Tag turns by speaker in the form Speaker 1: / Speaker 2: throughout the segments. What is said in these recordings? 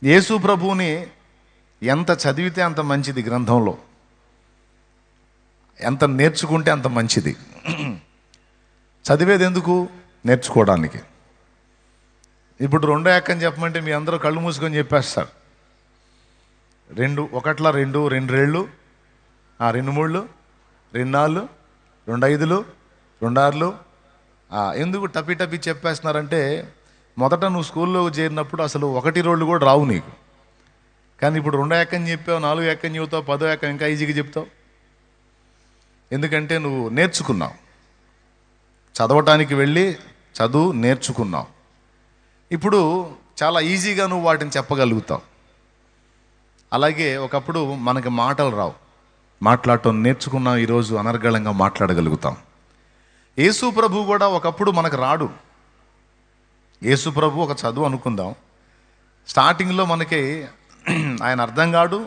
Speaker 1: యేసు ప్రభువుని ఎంత చదివితే అంత మంచిది, గ్రంథంలో ఎంత నేర్చుకుంటే అంత మంచిది. చదివేది ఎందుకు? నేర్చుకోవడానికి. ఇప్పుడు రెండో ఎక్కని చెప్పమంటే మీ అందరూ కళ్ళు మూసుకొని చెప్పేస్తారు. రెండు రెళ్ళు, 2 3 2 4 2 5 2 6. ఎందుకు టపి టపి చెప్పేస్తున్నారంటే, మొదట నువ్వు స్కూల్లో చేరినప్పుడు అసలు 1 2 కూడా రావు నీకు. కానీ ఇప్పుడు 2 ఎక్కని చెప్పావు, 4 ఎక్కని చెబుతావు, 10 ఎక్క ఇంకా ఈజీగా చెప్తావు. ఎందుకంటే నువ్వు నేర్చుకున్నావు, చదవటానికి వెళ్ళి చదువు నేర్చుకున్నావు. ఇప్పుడు చాలా ఈజీగా నువ్వు వాటిని చెప్పగలుగుతావు. అలాగే ఒకప్పుడు మనకి మాటలు రావు, మాట్లాడటం నేర్చుకున్నాం, ఈరోజు అనర్గళంగా మాట్లాడగలుగుతాం. యేసు ప్రభు కూడా ఒకప్పుడు మనకు రాడు. యేసు ప్రభు ఒక చదువు అనుకుందాం, స్టార్టింగ్లో మనకి ఆయన అర్థం కాడు.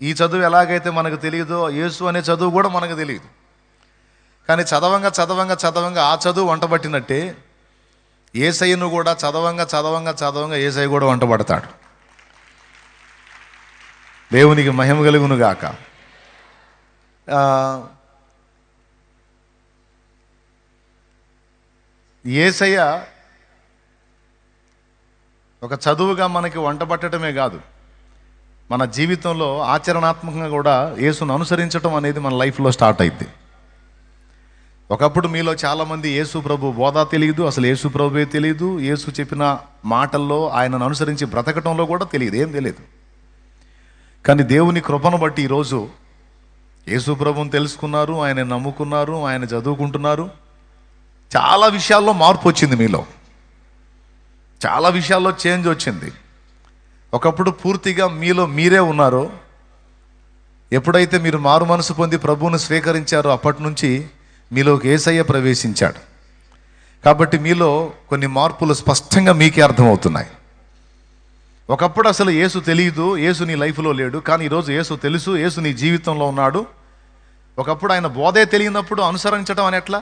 Speaker 1: ఈ చదువు ఎలాగైతే మనకు తెలియదో యేసు అనే చదువు కూడా మనకు తెలియదు. కానీ చదవంగా చదవంగా చదవంగా ఆ చదువు వంటబట్టినట్టే యేసయ్యను కూడా చదవంగా చదవంగా చదవంగా యేసయ్య కూడా వంటబడతాడు. దేవునికి మహిమ కలుగును గాక. యేసయ్య ఒక చదువుగా మనకి వంటబట్టడమే కాదు, మన జీవితంలో ఆచరణాత్మకంగా కూడా యేసును అనుసరించడం అనేది మన లైఫ్లో స్టార్ట్ అయింది. ఒకప్పుడు మీలో చాలామంది యేసు ప్రభు బోధ తెలియదు, అసలు యేసు ప్రభువే తెలియదు, యేసు చెప్పిన మాటల్లో ఆయనను అనుసరించి బ్రతకటంలో కూడా తెలియదు, ఏం తెలియదు. కానీ దేవుని కృపను బట్టి ఈరోజు యేసు ప్రభువుని తెలుసుకున్నారు, ఆయన నమ్ముకున్నారు, ఆయన చదువుకుంటున్నారు. చాలా విషయాల్లో మార్పు వచ్చింది మీలో, చాలా విషయాల్లో చేంజ్ వచ్చింది. ఒకప్పుడు పూర్తిగా మీలో మీరే ఉన్నారు. ఎప్పుడైతే మీరు మారు మనసు పొంది ప్రభువును స్వీకరించారో అప్పటి నుంచి మీలోకి యేసయ్య ప్రవేశించాడు. కాబట్టి మీలో కొన్ని మార్పులు స్పష్టంగా మీకే అర్థమవుతున్నాయి. ఒకప్పుడు అసలు యేసు తెలియదు, యేసు నీ లైఫ్లో లేడు. కానీ ఈరోజు యేసు తెలుసు, యేసు నీ జీవితంలో ఉన్నాడు. ఒకప్పుడు ఆయన బోధే తెలియనప్పుడు అనుసరించడం అని ఎట్లా?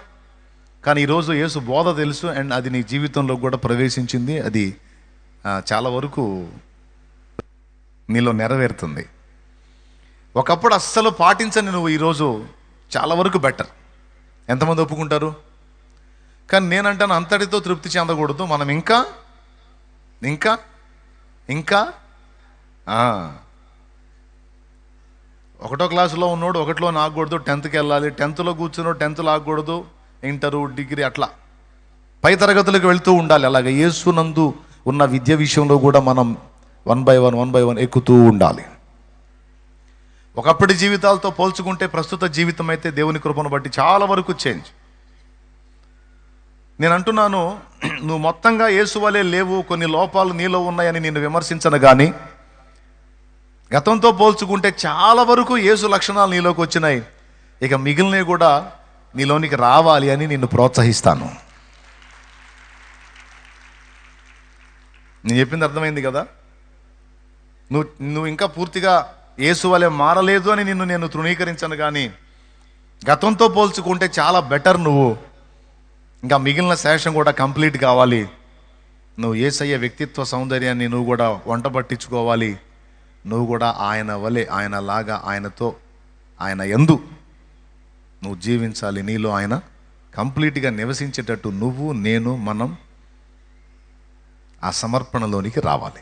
Speaker 1: కానీ ఈరోజు యేసు బోధ తెలుసు, అండ్ అది నీ జీవితంలో కూడా ప్రవేశించింది. అది చాలా వరకు నీలో నెరవేరుతుంది. ఒకప్పుడు అస్సలు పాటించని నువ్వు ఈరోజు చాలా వరకు బెటర్. ఎంతమంది ఒప్పుకుంటారు? కానీ నేనంటాను, అంతటితో తృప్తి చెందకూడదు. మనం ఇంకా ఇంకా ఇంకా 1వ క్లాసులో ఉన్నోడు 1లో ఆగకూడదు, 10థ్కి వెళ్ళాలి. 10థ్లో కూర్చున్నాడు 10థ్లో ఆగకూడదు, ఇంటరు డిగ్రీ అట్లా పై తరగతులకు వెళ్తూ ఉండాలి. అలాగే యేసునందు ఉన్న విద్య విషయంలో కూడా మనం 1 by 1 ఎక్కుతూ ఉండాలి. ఒకప్పటి జీవితాలతో పోల్చుకుంటే ప్రస్తుత జీవితం అయితే దేవుని కృపను బట్టి చాలా వరకు చేంజ్. నేను అంటున్నాను, నువ్వు మొత్తంగా యేసు వలే లేవు, కొన్ని లోపాలు నీలో ఉన్నాయని నేను విమర్శించను. కానీ గతంతో పోల్చుకుంటే చాలా వరకు యేసు లక్షణాలు నీలోకి వచ్చినాయి. ఇక మిగిలినవి కూడా నీలోనికి రావాలి అని నిన్ను ప్రోత్సహిస్తాను. నేను చెప్పింది అర్థమైంది కదా? నువ్వు ఇంకా పూర్తిగా యేసు వలె మారలేదు అని నేను తృణీకరించను. కానీ గతంతో పోల్చుకుంటే చాలా బెటర్ నువ్వు. ఇంకా మిగిలిన శేషం కూడా కంప్లీట్ కావాలి. నువ్వు యేసయ్య వ్యక్తిత్వ సౌందర్యాన్ని నువ్వు కూడా వంట పట్టించుకోవాలి. నువ్వు కూడా ఆయన వలె, ఆయనలాగా, ఆయనతో, ఆయన యందు నువ్వు జీవించాలి. నీలో ఆయన కంప్లీట్గా నివసించేటట్టు నువ్వు, నేను, మనం ఆ సమర్పణలోనికి రావాలి.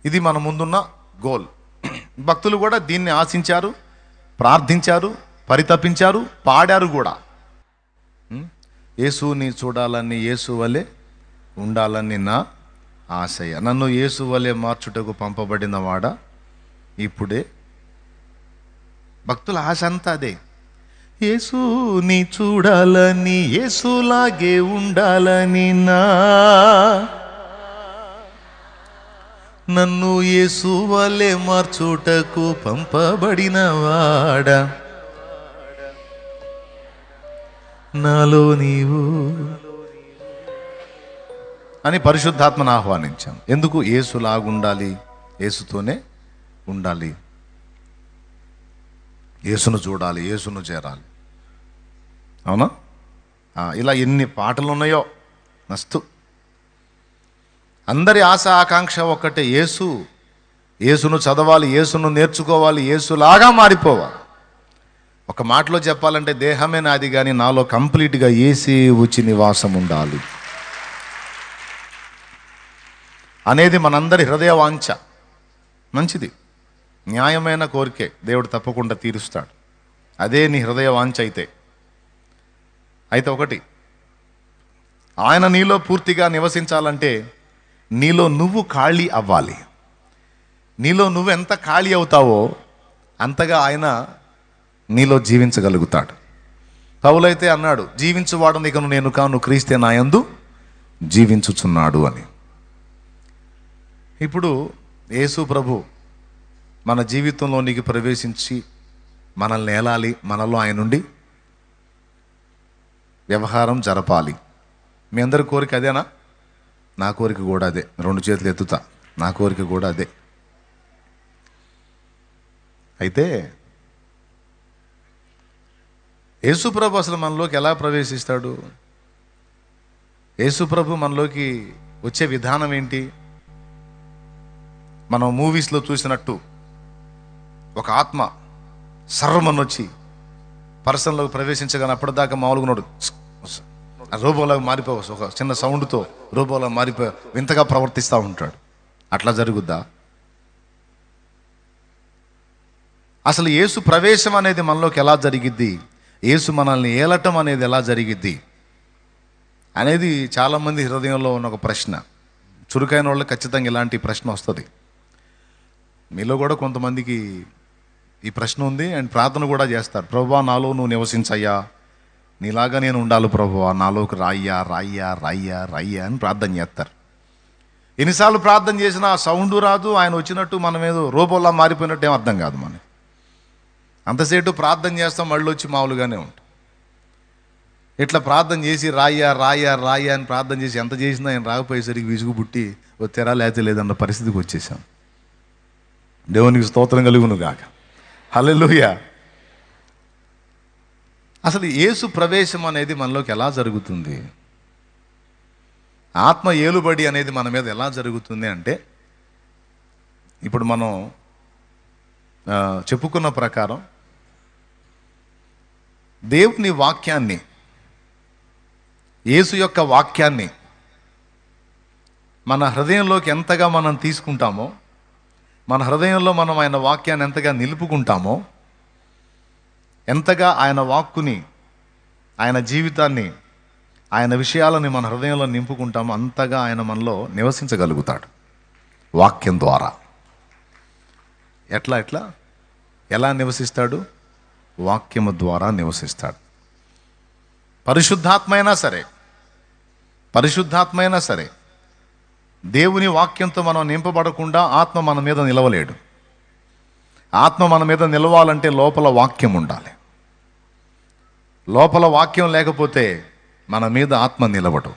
Speaker 1: ఇది మన ముందున్న గోల్. భక్తులు కూడా దీన్ని ఆశించారు, ప్రార్థించారు, పరితపించారు, పాడారు కూడా. యేసుని చూడాలని, యేసు వలె ఉండాలని నా ఆశయ. నన్ను యేసు వలె మార్చుటకు పంపబడిన వాడా ఇప్పుడే. భక్తుల ఆశ అంతా అదే, యేసుని చూడాలని, యేసులాగే ఉండాలని నన్ను యేసు వలె మార్చుటకు పంపబడిన వాడా నాలో నీవు అని పరిశుద్ధాత్మను ఆహ్వానించాం. ఎందుకు? యేసులాగుండాలి, యేసుతోనే ఉండాలి, యేసును చూడాలి, యేసును చేరాలి. అవునా? ఇలా ఎన్ని పాటలు ఉన్నాయో మస్తు. అందరి ఆశ ఆకాంక్ష ఒక్కటే, యేసును చదవాలి, యేసును నేర్చుకోవాలి, యేసులాగా మారిపోవాలి. ఒక మాటలో చెప్పాలంటే దేహమే నాది కానీ నాలో కంప్లీట్గా యేసే వచ్చి నివాసం ఉండాలి అనేది మనందరి హృదయ వాంఛ. మంచిది, న్యాయమైన కోరికే, దేవుడు తప్పకుండా తీరుస్తాడు. అదే నీ హృదయ వాంఛ అయితే ఒకటి, ఆయన నీలో పూర్తిగా నివసించాలంటే నీలో నువ్వు ఖాళీ అవ్వాలి. నీలో నువ్వు ఎంత ఖాళీ అవుతావో అంతగా ఆయన నీలో జీవించగలుగుతాడు. పౌలైతే అన్నాడు, జీవించువాడు నీకను నేను కాను, క్రీస్తే నా యందు జీవించుచున్నాడు అని. ఇప్పుడు యేసు ప్రభు మన జీవితంలోనికి ప్రవేశించి మనల్ని ఏలాలి, మనలో ఆయన నుండి వ్యవహారం జరపాలి. మీ అందరి కోరిక అదేనా? నా కోరిక కూడా అదే. 2 చేతులు ఎత్తుతా, నా కోరిక కూడా అదే. అయితే యేసుప్రభు అసలు మనలోకి ఎలా ప్రవేశిస్తాడు? యేసుప్రభు మనలోకి వచ్చే విధానం ఏంటి? మనం మూవీస్లో చూసినట్టు ఒక ఆత్మ సర్వమని వచ్చి పర్సన్లోకి ప్రవేశించగానే అప్పటిదాకా మామూలుగా ఉన్నాడు, రోబోలాగా మారిపోవచ్చు, ఒక చిన్న సౌండ్తో రోబోలాగా మారిపోయి వింతగా ప్రవర్తిస్తూ ఉంటాడు. అట్లా జరుగుద్దా? అసలు యేసు ప్రవేశం అనేది మనలోకి ఎలా జరిగిద్ది, యేసు మనల్ని ఏలటం అనేది ఎలా జరిగిద్ది అనేది చాలామంది హృదయంలో ఉన్న ఒక ప్రశ్న. చురుకైన వాళ్ళు ఖచ్చితంగా ఇలాంటి ప్రశ్న వస్తుంది. మీలో కూడా కొంతమందికి ఈ ప్రశ్న ఉంది అండ్ ప్రార్థన కూడా చేస్తారు. ప్రభువా, నాలో నువ్వు నివసించయ్యా, నీలాగా నేను ఉండాలి ప్రభువా, నాలోకి రాయ్యా రాయ్యా రాయ్యా రాయ్యా అని ప్రార్థన చేస్తారు. ఎన్నిసార్లు ప్రార్థన చేసినా ఆ సౌండ్ రాదు, ఆయన వచ్చినట్టు మనం ఏదో రోబోలా మారిపోయినట్టు ఏం అర్థం కాదు. మనకి అంతసేపు ప్రార్థన చేస్తాం, మళ్ళీ వచ్చి మామూలుగానే ఉంటాం. ఇట్లా ప్రార్థన చేసి రాయ్యా రాయ్యా రాయ్యా అని ప్రార్థన చేసి ఎంత చేసినా ఆయన రాకపోయేసరికి విసుగు పుట్టి తెరా లేతే లేదన్న పరిస్థితికి వచ్చేసాం. దేవునికి స్తోత్రం కలుగును గాక. హల్లెలూయా. అసలు యేసు ప్రవేశం అనేది మనలోకి ఎలా జరుగుతుంది? ఆత్మ ఏలుబడి అనేది మన మీద ఎలా జరుగుతుంది అంటే, ఇప్పుడు మనం చెప్పుకున్న ప్రకారం దేవుని వాక్యాన్ని, యేసు యొక్క వాక్యాన్ని మన హృదయంలోకి ఎంతగా మనం తీసుకుంటామో, మన హృదయంలో మనం ఆయన వాక్యాన్ని ఎంతగా నిలుపుకుంటామో, ఎంతగా ఆయన వాక్కుని, ఆయన జీవితాన్ని, ఆయన విషయాలని మన హృదయంలో నింపుకుంటామో అంతగా ఆయన మనలో నివసించగలుగుతాడు వాక్యం ద్వారా. ఎలా నివసిస్తాడు? వాక్యము ద్వారా నివసిస్తాడు. పరిశుద్ధాత్మైనా సరే దేవుని వాక్యంతో మనం నింపబడకుండా ఆత్మ మన మీద నిలవలేడు. ఆత్మ మన మీద నిలవాలంటే లోపల వాక్యం ఉండాలి. లోపల వాక్యం లేకపోతే మన మీద ఆత్మ నిలవడు.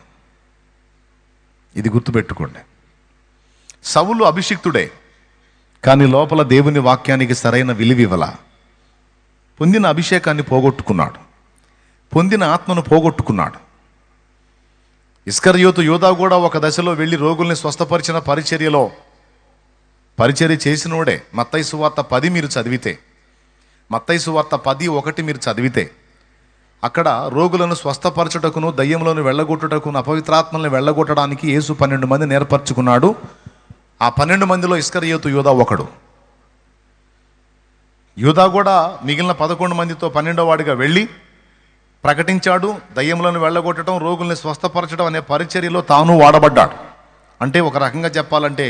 Speaker 1: ఇది గుర్తుపెట్టుకోండి. సౌలు అభిషిక్తుడే, కానీ లోపల దేవుని వాక్యానికి సరైన విలువివ్వల. పొందిన అభిషేకాన్ని పోగొట్టుకున్నాడు, పొందిన ఆత్మను పోగొట్టుకున్నాడు. ఇస్కరియోతు యూదా కూడా ఒక దశలో వెళ్ళి రోగుల్ని స్వస్థపరిచిన పరిచర్య చేసినోడే. మత్తయి సువార్త 10 మీరు చదివితే, మత్తయి సువార్త 10:1 మీరు చదివితే, అక్కడ రోగులను స్వస్థపరచుటకును, దయ్యములను వెళ్ళగొట్టుటకును, అపవిత్రాత్మల్ని వెళ్ళగొట్టడానికి యేసు 12 మందిని ఏర్పరచుకున్నాడు. ఆ 12 మందిలో ఇస్కరియోతు యూదా ఒకడు. యూదా కూడా మిగిలిన 11 మందితో 12వ వాడిగా వెళ్ళి ప్రకటించాడు. దయ్యములను వెళ్ళగొట్టడం, రోగుల్ని స్వస్థపరచడం అనే పరిచర్యలో తాను వాడబడ్డాడు. అంటే ఒక రకంగా చెప్పాలంటే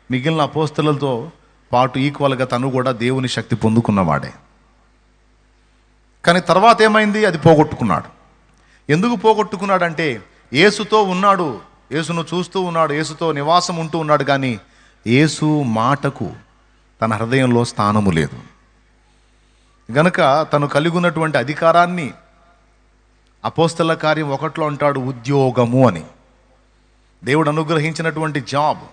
Speaker 1: మిగిలిన అపోస్తలులతో పాటు ఈక్వల్గా తను కూడా దేవుని శక్తి పొందుకున్నవాడే. కానీ తర్వాత ఏమైంది? అది పోగొట్టుకున్నాడు. ఎందుకు పోగొట్టుకున్నాడంటే యేసుతో ఉన్నాడు, యేసును చూస్తూ ఉన్నాడు, యేసుతో నివాసం ఉంటూ ఉన్నాడు, కానీ యేసు మాటకు తన హృదయంలో స్థానము లేదు. గనుక తను కలిగి ఉన్నటువంటి అధికారాన్ని అపోస్తల కార్యం 1లో అంటాడు ఉద్యోగము అని. దేవుడు అనుగ్రహించినటువంటి జాబ్,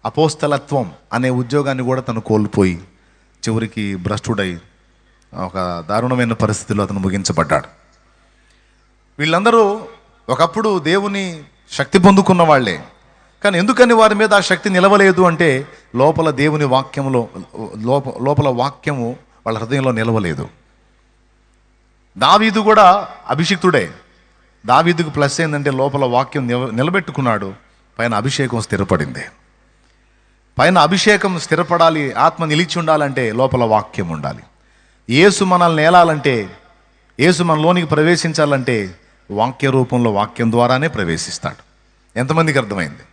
Speaker 1: అపోస్తలత్వం అనే ఉద్యోగాన్ని కూడా తను కోల్పోయి చివరికి భ్రష్టుడై ఒక దారుణమైన పరిస్థితిలో అతను ముగించబడ్డాడు. వీళ్ళందరూ ఒకప్పుడు దేవుని శక్తి పొందుకున్న వాళ్ళే, కానీ ఎందుకని వారి మీద ఆ శక్తి నిలవలేదు అంటే లోపల దేవుని వాక్యములో లోపల వాక్యము వాళ్ళ హృదయంలో నిలవలేదు. దావీదు కూడా అభిషిక్తుడే. దావీదుకు ప్లస్ ఏంటంటే లోపల వాక్యం నిలబెట్టుకున్నాడు, పైన అభిషేకం స్థిరపడింది. పైన అభిషేకం స్థిరపడాలి, ఆత్మ నిలిచి ఉండాలంటే లోపల వాక్యం ఉండాలి. యేసు మనల్ని ఏలాలంటే, యేసు మనలోనికి ప్రవేశించాలంటే వాక్య రూపంలో వాక్యం ద్వారానే ప్రవేశిస్తాడు. ఎంతమందికి అర్థమైంది?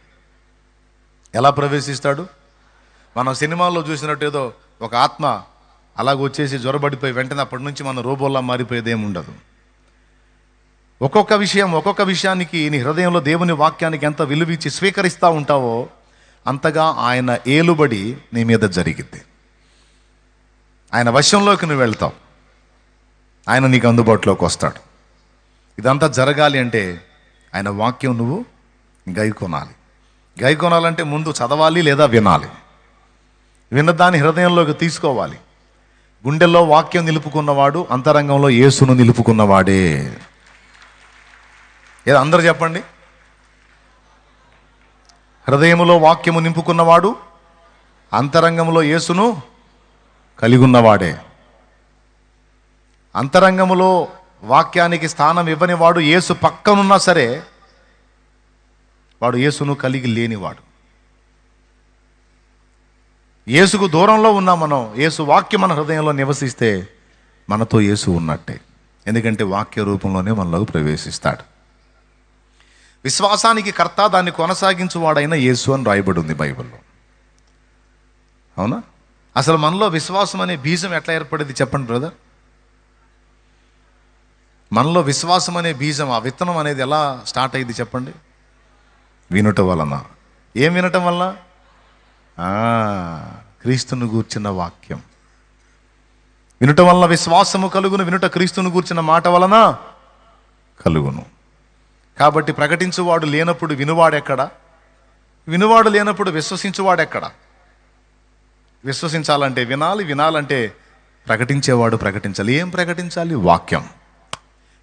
Speaker 1: ఎలా ప్రవేశిస్తాడు? మనం సినిమాల్లో చూసినట్టు ఏదో ఒక ఆత్మ అలాగొచ్చేసి జ్వరబడిపోయి వెంటనే అప్పటి నుంచి మన రోబోల్లా మారిపోయేది ఏమి ఉండదు. ఒక్కొక్క విషయానికి నీ హృదయంలో దేవుని వాక్యానికి ఎంత విలువిచ్చి స్వీకరిస్తూ ఉంటావో అంతగా ఆయన ఏలుబడి నీ మీద జరిగిద్ది. ఆయన వశంలోకి నువ్వు వెళ్తావు, ఆయన నీకు అందుబాటులోకి వస్తాడు. ఇదంతా జరగాలి అంటే ఆయన వాక్యం నువ్వు గైకొనాలంటే ముందు చదవాలి లేదా వినాలి. విన్నదాన్ని హృదయంలోకి తీసుకోవాలి. గుండెల్లో వాక్యం నిలుపుకున్నవాడు అంతరంగంలో యేసును నిలుపుకున్నవాడే. ఏదో అందరూ చెప్పండి. హృదయములో వాక్యము నింపుకున్నవాడు అంతరంగంలో యేసును కలిగి ఉన్నవాడే. అంతరంగములో వాక్యానికి స్థానం ఇవ్వని వాడు యేసు పక్కనున్నా సరే వాడు యేసును కలిగి లేనివాడు. యేసుకు దూరంలో ఉన్నా మనం, యేసు వాక్యం మన హృదయంలో నివసిస్తే మనతో యేసు ఉన్నట్టే. ఎందుకంటే వాక్య రూపంలోనే మనలోకి ప్రవేశిస్తాడు. విశ్వాసానికి కర్త, దాన్ని కొనసాగించువాడైన యేసు అని రాయబడి ఉంది బైబిల్లో. అవునా? అసలు మనలో విశ్వాసం అనే బీజం ఎట్లా ఏర్పడింది చెప్పండి బ్రదర్. మనలో విశ్వాసం అనే బీజం, ఆ విత్తనం అనేది ఎలా స్టార్ట్ అయింది చెప్పండి? వినటం వలన. ఏం వినటం వలన? క్రీస్తును గూర్చిన వాక్యం వినుట వలన విశ్వాసము కలుగును, వినుట క్రీస్తును గూర్చిన మాట వలన కలుగును. కాబట్టి ప్రకటించువాడు లేనప్పుడు వినువాడెక్కడ? వినువాడు లేనప్పుడు విశ్వసించువాడెక్కడ? విశ్వసించాలంటే వినాలి, వినాలంటే ప్రకటించేవాడు ప్రకటించాలి. ఏం ప్రకటించాలి? వాక్యం.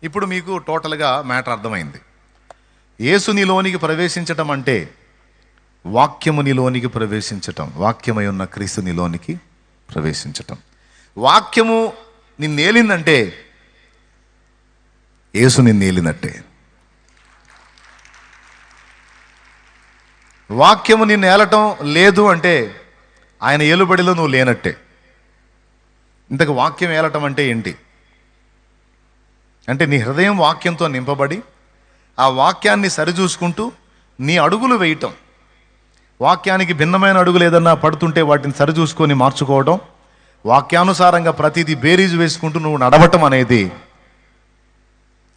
Speaker 1: ఇప్పుడు మీకు టోటల్గా మ్యాటర్ అర్థమైంది. యేసు నీలోనికి ప్రవేశించటం అంటే వాక్యము నీలోనికి ప్రవేశించటం, వాక్యమై ఉన్న క్రీస్తు నీలోనికి ప్రవేశించటం. వాక్యము నిన్నేలిందంటే యేసు నిన్నేలినట్టే. వాక్యము నిన్ను ఏలటం లేదు అంటే ఆయన ఏలుబడిలో నువ్వు లేనట్టే. ఇంతకు వాక్యం ఏలటం అంటే ఏంటి అంటే నీ హృదయం వాక్యంతో నింపబడి ఆ వాక్యాన్ని సరిచూసుకుంటూ నీ అడుగులు వేయటం. వాక్యానికి భిన్నమైన అడుగులు ఏదన్నా పడుతుంటే వాటిని సరిచూసుకొని మార్చుకోవడం, వాక్యానుసారంగా ప్రతిదీ బేరీజు వేసుకుంటూ నువ్వు నడవటం అనేది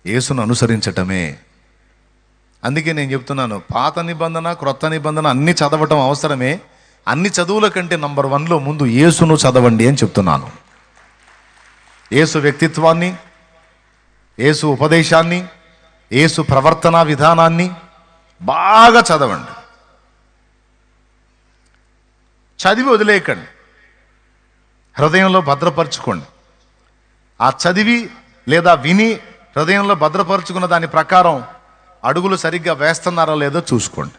Speaker 1: యేసును అనుసరించటమే. అందుకే నేను చెప్తున్నాను, పాత నిబంధన క్రొత్త నిబంధన అన్ని చదవటం అవసరమే. అన్ని చదువుల కంటే నంబర్ 1లో ముందు యేసును చదవండి అని చెప్తున్నాను. యేసు వ్యక్తిత్వాన్ని, యేసు ఉపదేశాన్ని, యేసు ప్రవర్తన విధానాన్ని బాగా చదవండి. చదివి వదిలేయకండి, హృదయంలో భద్రపరచుకోండి. ఆ చదివి లేదా విని హృదయంలో భద్రపరుచుకున్న దాని ప్రకారం అడుగులు సరిగ్గా వేస్తున్నారో లేదో చూసుకోండి.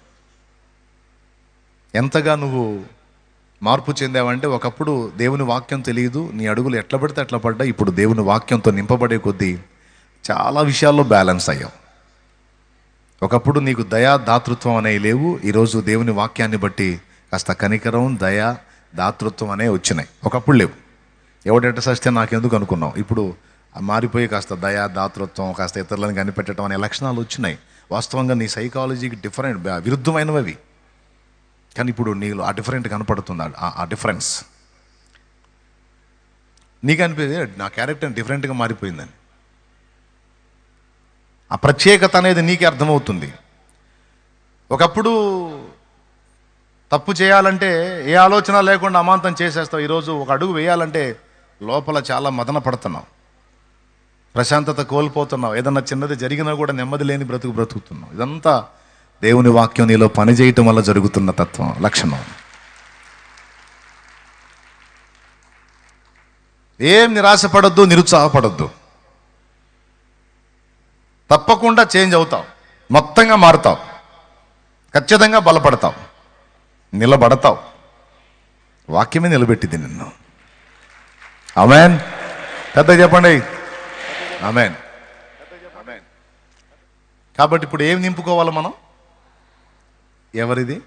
Speaker 1: ఎంతగా నువ్వు మార్పు చెందావంటే, ఒకప్పుడు దేవుని వాక్యం తెలియదు, నీ అడుగులు ఎట్లా పడితే అట్లా పడ్డా. ఇప్పుడు దేవుని వాక్యంతో నింపబడే కొద్దీ చాలా విషయాల్లో బ్యాలెన్స్ అయ్యావు. ఒకప్పుడు నీకు దయా దాతృత్వం అనేవి లేవు. ఈరోజు దేవుని వాక్యాన్ని బట్టి కాస్త కనికరం, దయ, దాతృత్వం అనేవి వచ్చినాయి. ఒకప్పుడు లేవు. ఎవడెట్ట సస్తే నాకెందుకు అనుకున్నావు. ఇప్పుడు మారిపోయి కాస్త దయా దాతృత్వం, కాస్త ఇతరులను కనిపెట్టడం అనే లక్షణాలు వచ్చినాయి. వాస్తవంగా నీ సైకాలజీకి విరుద్ధమైనవి అవి. కానీ ఇప్పుడు నీలో ఆ డిఫరెంట్ కనపడుతుంది. ఆ డిఫరెన్స్ నీకు అనిపించేది నా క్యారెక్టర్ డిఫరెంట్గా మారిపోయిందని. ఆ ప్రత్యేకత అనేది నీకే అర్థమవుతుంది. ఒకప్పుడు తప్పు చేయాలంటే ఏ ఆలోచన లేకుండా అమాంతం చేసేస్తావు. ఈరోజు ఒక అడుగు వేయాలంటే లోపల చాలా మదన పడుతున్నావు, ప్రశాంతత కోల్పోతున్నావు. ఏదన్నా చిన్నది జరిగినా కూడా నెమ్మది లేని బ్రతుకుతున్నావు. ఇదంతా దేవుని వాక్యం నీలో పనిచేయటం వల్ల జరుగుతున్న తత్వం, లక్షణం. ఏం నిరాశపడొద్దు, నిరుత్సాహపడొద్దు. తప్పకుండా చేంజ్ అవుతావు, మొత్తంగా మారుతావు. ఖచ్చితంగా బలపడతావు, నిలబడతావు. వాక్యమే నిలబెట్టింది నిన్ను. ఆమేన్. పెద్దగా చెప్పండి ఆమేన్. కాబట్టి ఇప్పుడు ఏం నింపుకోవాలి మనం? ఎవరిది?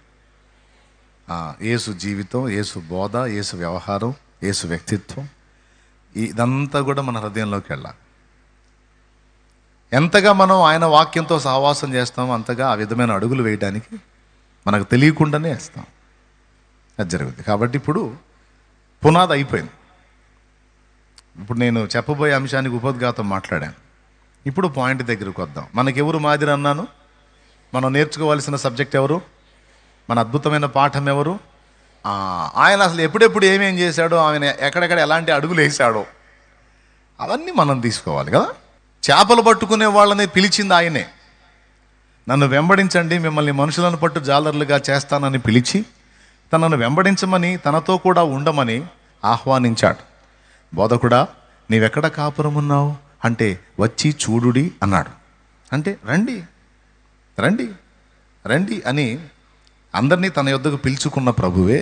Speaker 1: యేసు జీవితం, యేసు బోధ, యేసు వ్యవహారం, యేసు వ్యక్తిత్వం, ఇదంతా కూడా మన హృదయంలోకి వెళ్ళాలి. ఎంతగా మనం ఆయన వాక్యంతో సహవాసం చేస్తామో అంతగా ఆ విధమైన అడుగులు వేయడానికి మనకు తెలియకుండానే వేస్తాం. అది జరుగుతుంది. కాబట్టి ఇప్పుడు పునాది అయిపోయింది. ఇప్పుడు నేను చెప్పబోయే అంశానికి ఉపోద్ఘాతం మాట్లాడాను. ఇప్పుడు పాయింట్ దగ్గరికి వద్దాం. మనకెవరు మాదిరి అన్నాను? మనం నేర్చుకోవాల్సిన సబ్జెక్ట్ ఎవరు? మన అద్భుతమైన పాఠం ఎవరు? ఆయన అసలు ఎప్పుడెప్పుడు ఏమేం చేశాడో, ఆయన ఎక్కడెక్కడ ఎలాంటి అడుగులు వేశాడో అవన్నీ మనం తీసుకోవాలి కదా. చేపలు పట్టుకునే వాళ్ళని పిలిచింది ఆయనే. నన్ను వెంబడించండి, మిమ్మల్ని మనుషులను పట్టు జాలర్లుగా చేస్తానని పిలిచి తనను వెంబడించమని, తనతో కూడా ఉండమని ఆహ్వానించాడు. బోధకుడా, నీవెక్కడ కాపురం ఉన్నావు అంటే వచ్చి చూడుడి అన్నాడు. అంటే రండి రండి రండి అని అందరినీ తన యొద్దకు పిలుచుకున్న ప్రభువే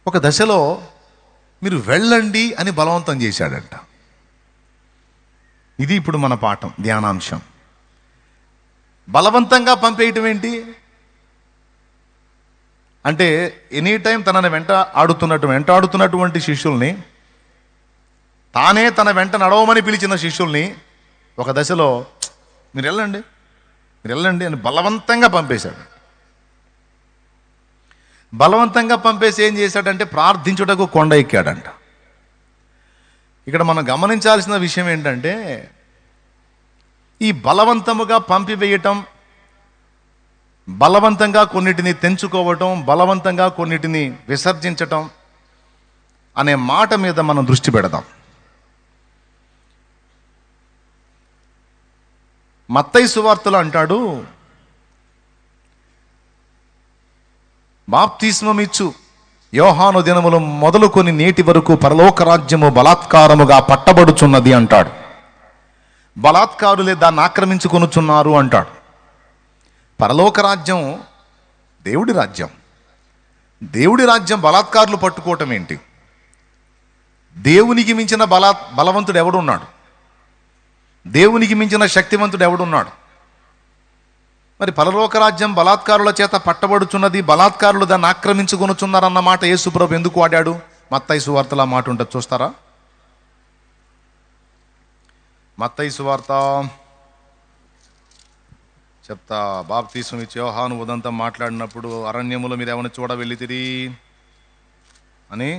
Speaker 1: ఒక దశలో మీరు వెళ్ళండి అని బలవంతం చేశాడంట. ఇది ఇప్పుడు మన పాఠం, ధ్యానాంశం. బలవంతంగా పంపేయటం ఏంటి అంటే, ఎనీ టైం తనని వెంటాడుతున్నటువంటి శిష్యుల్ని, తానే తన వెంట నడవమని పిలిచిన శిష్యుల్ని ఒక దశలో మీరు వెళ్ళండి అని బలవంతంగా పంపేశాడు. బలవంతంగా పంపేసి ఏం చేశాడంటే ప్రార్థించుటకు కొండ ఎక్కాడంట. ఇక్కడ మనం గమనించాల్సిన విషయం ఏంటంటే, ఈ బలవంతముగా పంపివేయటం, బలవంతంగా కొన్నిటిని తెంచుకోవటం, బలవంతంగా కొన్నిటిని విసర్జించటం అనే మాట మీద మనం దృష్టి పెడదాం. మత్తయి సువార్తలో అంటాడు, బాప్తిస్మమిచ్చు యోహాను దినములు మొదలుకొని నేటి వరకు పరలోక రాజ్యము బలాత్కారముగా పట్టబడుచున్నది అంటాడు. బలాత్కారులే దాన్ని ఆక్రమించుకొనుచున్నారు అంటాడు. పరలోక రాజ్యం దేవుడి రాజ్యం. దేవుడి రాజ్యం బలాత్కారులు పట్టుకోవటం ఏంటి? దేవునికి మించిన బలవంతుడు ఎవడున్నాడు? దేవునికి మించిన శక్తివంతుడు ఎవడున్నాడు? మరి పరలోక రాజ్యం బలాత్కారుల చేత పట్టబడుచున్నది, బలాత్కారులు దాన్ని ఆక్రమించుకొనుచున్నారన్నమాట యేసుప్రభు ఎందుకు వాడాడు? మత్తయి సువార్తలో మాట ఉంటుంది, చూస్తారా? మత్తయి సువార్త చెప్తా. బాప్తిస్మం ఇచ్చి యోహాను ఉదంతం మాట్లాడినప్పుడు అరణ్యముల మీద ఏమైనా చూడ వెళ్ళితిరి అని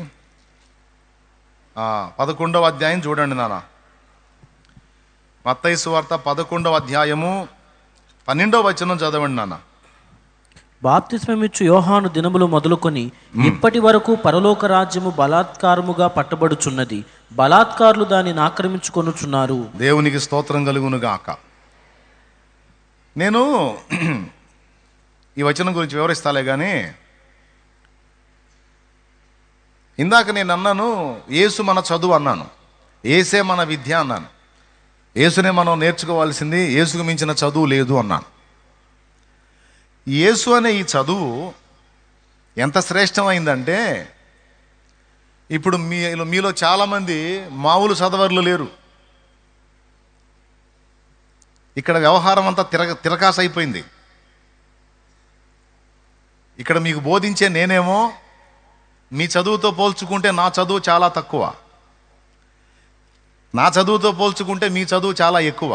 Speaker 1: 11వ అధ్యాయం చూడండి నాన్న. మత్తయి సువార్త 11వ అధ్యాయము 12వ వచనం చదవండి నాన్న.
Speaker 2: బాప్తిస్మమిచ్చు యోహాను దినములు మొదలుకొని ఇప్పటి వరకు పరలోక రాజ్యము బలాత్కారముగా పట్టబడుచున్నది, బలాత్కారులు దానిని ఆక్రమించుకొనుచున్నారు.
Speaker 1: దేవునికి స్తోత్రం కలుగును గాక. నేను ఈ వచనం గురించి వివరిస్తాలే కానీ, ఇందాక నేను అన్నాను యేసు మన చదువు అన్నాను, యేసే మన విద్య అన్నాను, యేసునే మనం నేర్చుకోవాల్సింది, యేసుకు మించిన చదువు లేదు అన్నాను. యేసు అనే ఈ చదువు ఎంత శ్రేష్టమైందంటే, ఇప్పుడు మీలో చాలామంది మామూలు చదవర్లు లేరు. ఇక్కడ వ్యవహారం అంతా తిరకాసు అయిపోయింది. ఇక్కడ మీకు బోధించే నేనేమో మీ చదువుతో పోల్చుకుంటే నా చదువు చాలా తక్కువ, నా చదువుతో పోల్చుకుంటే మీ చదువు చాలా ఎక్కువ.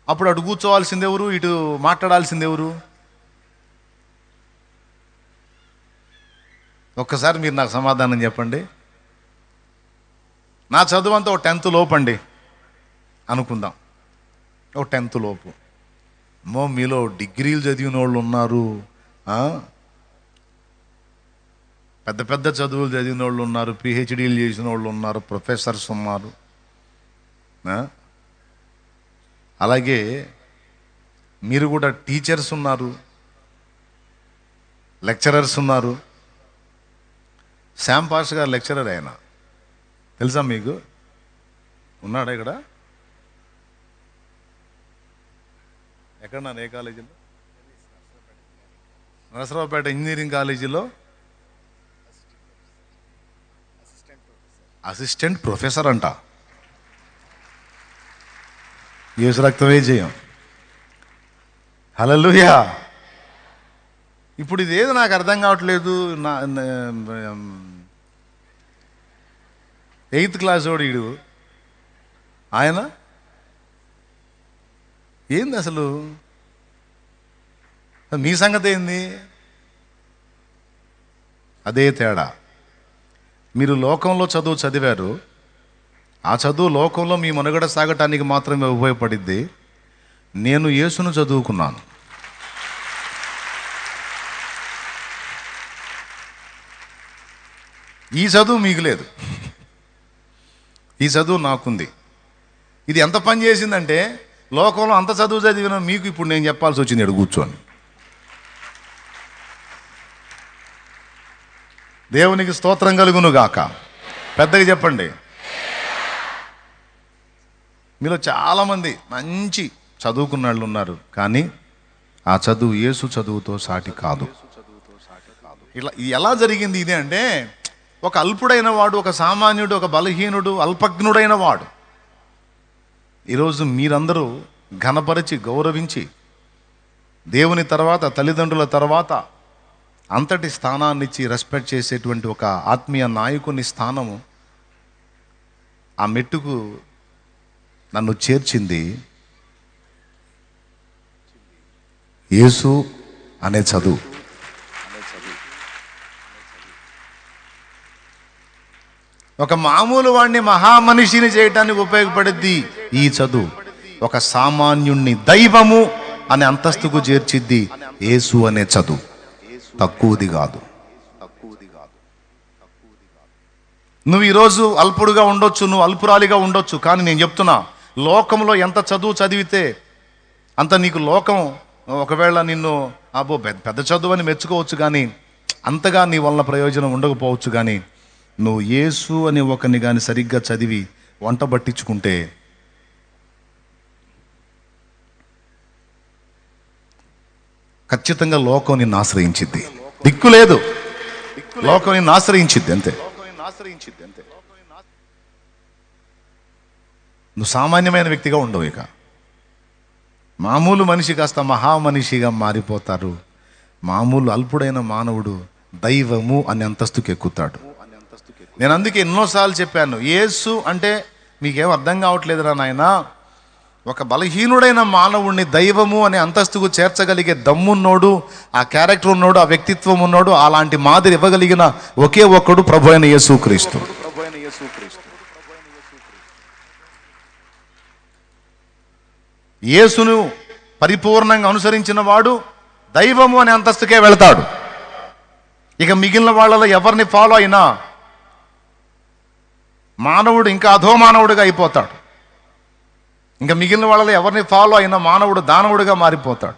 Speaker 1: అప్పుడు అటు కూర్చోవాల్సింది ఎవరు, ఇటు మాట్లాడాల్సింది ఎవరు? ఒక్కసారి మీరు నాకు సమాధానం చెప్పండి. నా చదువు అంతా ఒక 10th లోపు అండి అనుకుందాం, ఒక 10th లోపు. మీలో డిగ్రీలు చదివిన వాళ్ళు ఉన్నారు, పెద్ద పెద్ద చదువులు చదివిన వాళ్ళు ఉన్నారు, పిహెచ్డీలు చేసిన వాళ్ళు ఉన్నారు, ప్రొఫెసర్స్ ఉన్నారు, అలాగే మీరు కూడా టీచర్స్ ఉన్నారు, లెక్చరర్స్ ఉన్నారు. శ్యామ్ పాస్ గారు లెక్చరర్, ఆయన తెలుసా మీకు? ఉన్నాడా ఇక్కడ? ఎక్కడ? ఏ కాలేజీలో? నరసరావుపేట ఇంజనీరింగ్ కాలేజీలో అసిస్టెంట్ ప్రొఫెసర్ అంట. యేసు రక్తమే జయం. హల్లెలూయా. ఇప్పుడు ఇదేదో నాకు అర్థం కావట్లేదు. 8th క్లాస్ వాడు వీడు. ఆయన ఏంది అసలు? మీ సంగతి ఏంది? అదే తేడా. మీరు లోకంలో చదువు చదివారు. ఆ చదువు లోకంలో మీ మనుగడ సాగటానికి మాత్రమే ఉపయోగపడిద్ది. నేను యేసును చదువుకున్నాను. ఈ చదువు మీకు లేదు, ఈ చదువు నాకుంది. ఇది ఎంత పని చేసిందంటే లోకంలో అంత చదువు చదివిన మీకు ఇప్పుడు నేను చెప్పాల్సి వచ్చింది ఇక్కడ కూర్చొని. దేవునికి స్తోత్రం కలుగును గాక. పెద్దగా చెప్పండి. మీలో చాలామంది మంచి చదువుకున్న వాళ్ళు ఉన్నారు, కానీ ఆ చదువు యేసు చదువుతో సాటి కాదు. ఇట్లా ఇది ఎలా జరిగింది? ఇది అంటే ఒక అల్పుడైన వాడు, ఒక సామాన్యుడు, ఒక బలహీనుడు, అల్పజ్ఞుడైన వాడు ఈరోజు మీరందరూ ఘనపరిచి గౌరవించి దేవుని తర్వాత, తల్లిదండ్రుల తర్వాత అంతటి స్థానాన్ని ఇచ్చి రెస్పెక్ట్ చేసేటువంటి ఒక ఆత్మీయ నాయకుని స్థానము, ఆ మెట్టుకు నన్ను చేర్చింది యేసు అనే చదువు. ఒక మామూలు వాడిని మహామనిషిని చేయటానికి ఉపయోగపడిద్ది ఈ చదువు. ఒక సామాన్యుణ్ణి దైవము అనే అంతస్తుకు చేర్చిద్ది యేసు అనే చదువు. తక్కువది కాదు. నువ్వు ఈరోజు అల్పుడుగా ఉండొచ్చు, నువ్వు అల్పురాలిగా ఉండొచ్చు, కానీ నేను చెప్తున్నా, లోకంలో ఎంత చదువు చదివితే అంత నీకు లోకం ఒకవేళ నిన్ను అబ్బో పెద్ద చదువు అని మెచ్చుకోవచ్చు, కానీ అంతగా నీ వలన ప్రయోజనం ఉండకపోవచ్చు. కానీ నువ్వు యేసు అని ఒకరిని కానీ సరిగ్గా చదివి వంట పట్టించుకుంటే ఖచ్చితంగా లోకం నిన్ను ఆశ్రయించిద్ది. దిక్కు లేదు, లోకం నిన్ను ఆశ్రయించిద్ది అంతే. నువ్వు సామాన్యమైన వ్యక్తిగా ఉండవు. ఇక మామూలు మనిషి కాస్త మహామనిషిగా మారిపోతారు. మామూలు అల్పుడైన మానవుడు దైవము అనే అంతస్తుకి ఎక్కుతాడు. నేను అందుకే ఎన్నోసార్లు చెప్పాను, యేసు అంటే మీకేం అర్థం కావట్లేదురా నాయనా. ఒక బలహీనుడైన మానవుడిని దైవము అనే అంతస్తుకు చేర్చగలిగే దమ్మున్నోడు, ఆ క్యారెక్టర్ ఉన్నోడు, ఆ వ్యక్తిత్వం ఉన్నోడు, అలాంటి మాదిరి ఇవ్వగలిగిన ఒకే ఒక్కడు ప్రభు అయిన యేసుక్రీస్తు. యేసును పరిపూర్ణంగా అనుసరించిన వాడు దైవము అనే అంతస్తుకే వెళతాడు. ఇక మిగిలిన వాళ్ళలో ఎవరిని ఫాలో అయినా మానవుడు ఇంకా అధోమానవుడిగా అయిపోతాడు. ఇంకా మిగిలిన వాళ్ళలో ఎవరిని ఫాలో అయినా మానవుడు దానవుడిగా మారిపోతాడు.